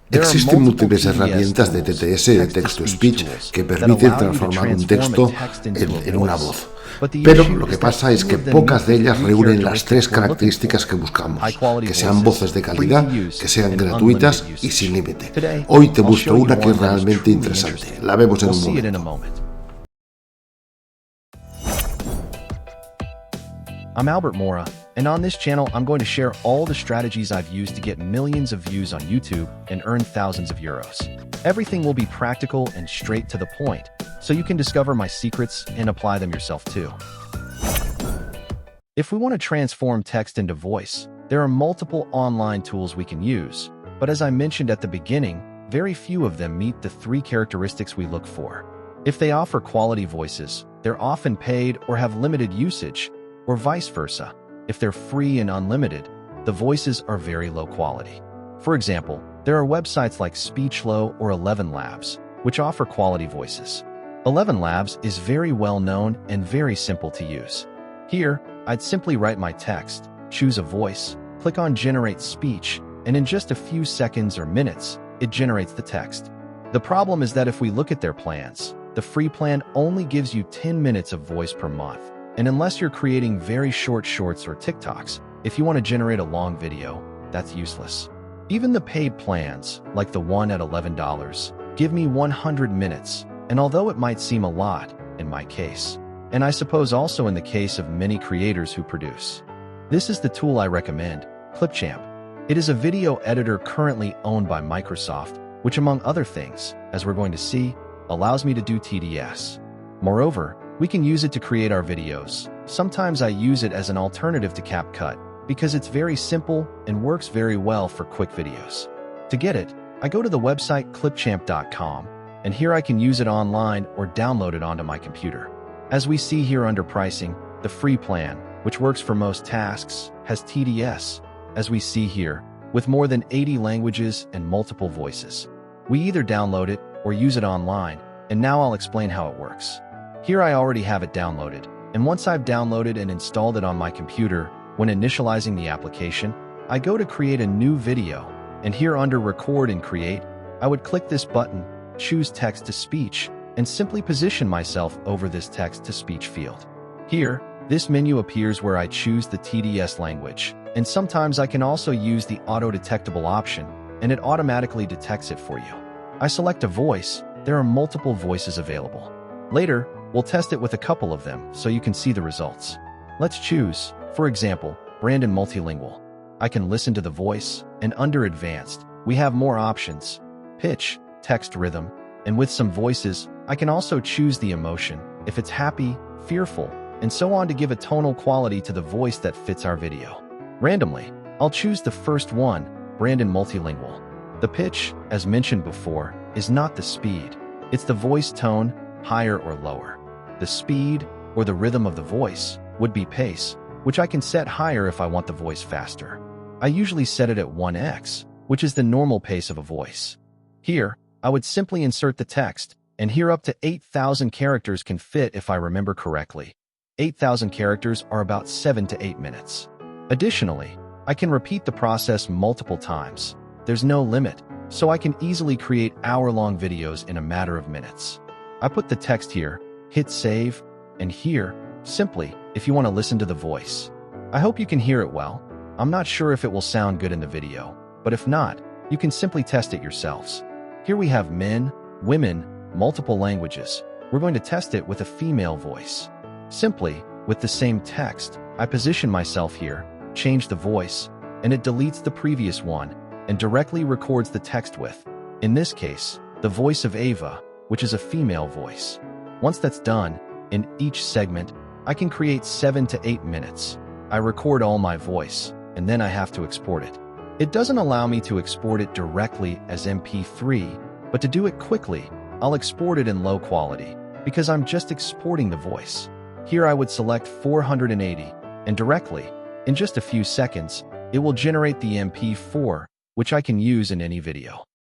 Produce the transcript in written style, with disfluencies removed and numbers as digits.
Existen múltiples herramientas de TTS, de text-to-speech, que permiten transformar un texto en una voz. Pero lo que pasa es que pocas de ellas reúnen las tres características que buscamos: que sean voces de calidad, que sean gratuitas y sin límite. Hoy te muestro una que es realmente interesante. La vemos en un momento. I'm Albert Mora, and on this channel I'm going to share all the strategies I've used to get millions of views on YouTube and earn thousands of euros. Everything will be practical and straight to the point, so you can discover my secrets and apply them yourself too. If we want to transform text into voice, there are multiple online tools we can use, but as I mentioned at the beginning, very few of them meet the three characteristics we look for. If they offer quality voices, they're often paid or have limited usage, or vice versa. If they're free and unlimited, the voices are very low quality. For example, there are websites like Speechlo or 11 Labs, which offer quality voices. 11 Labs is very well known and very simple to use. Here, I'd simply write my text, choose a voice, click on Generate Speech, and in just a few seconds or minutes, it generates the text. The problem is that if we look at their plans, the free plan only gives you 10 minutes of voice per month. And unless you're creating very short shorts or TikToks, if you want to generate a long video, that's useless. Even the paid plans, like the one at $11, give me 100 minutes, and although it might seem a lot, in my case, and I suppose also in the case of many creators who produce, this is the tool I recommend, Clipchamp. It is a video editor currently owned by Microsoft, which among other things, as we're going to see, allows me to do TDS. Moreover, we can use it to create our videos. Sometimes I use it as an alternative to CapCut because it's very simple and works very well for quick videos. To get it, I go to the website clipchamp.com, and here I can use it online or download it onto my computer. As we see here under pricing, the free plan, which works for most tasks, has TDS, as we see here, with more than 80 languages and multiple voices. We either download it or use it online, and now I'll explain how it works. Here I already have it downloaded, and once I've downloaded and installed it on my computer, when initializing the application, I go to create a new video, and here under Record and Create, I would click this button, choose Text to Speech, and simply position myself over this Text to Speech field. Here, this menu appears where I choose the TDS language, and sometimes I can also use the auto-detectable option, and it automatically detects it for you. I select a voice. There are multiple voices available. Later, we'll test it with a couple of them so you can see the results. Let's choose, for example, Brandon Multilingual. I can listen to the voice, and under Advanced, we have more options: pitch, text rhythm, and with some voices, I can also choose the emotion, if it's happy, fearful, and so on to give a tonal quality to the voice that fits our video. Randomly, I'll choose the first one, Brandon Multilingual. The pitch, as mentioned before, is not the speed. It's the voice tone, higher or lower. The speed, or the rhythm of the voice, would be pace, which I can set higher if I want the voice faster. I usually set it at 1x, which is the normal pace of a voice. Here, I would simply insert the text, and here up to 8,000 characters can fit if I remember correctly. 8,000 characters are about 7 to 8 minutes. Additionally, I can repeat the process multiple times. There's no limit, so I can easily create hour-long videos in a matter of minutes. I put the text here, hit save, and here, simply, if you want to listen to the voice. I hope you can hear it well. I'm not sure if it will sound good in the video, but if not, you can simply test it yourselves. Here we have men, women, multiple languages. We're going to test it with a female voice. Simply, with the same text, I position myself here, change the voice, and it deletes the previous one and directly records the text with, in this case, the voice of Ava, which is a female voice. Once that's done, in each segment, I can create 7 to 8 minutes. I record all my voice, and then I have to export it. It doesn't allow me to export it directly as MP3, but to do it quickly, I'll export it in low quality, because I'm just exporting the voice. Here I would select 480, and directly, in just a few seconds, it will generate the MP4, which I can use in any video.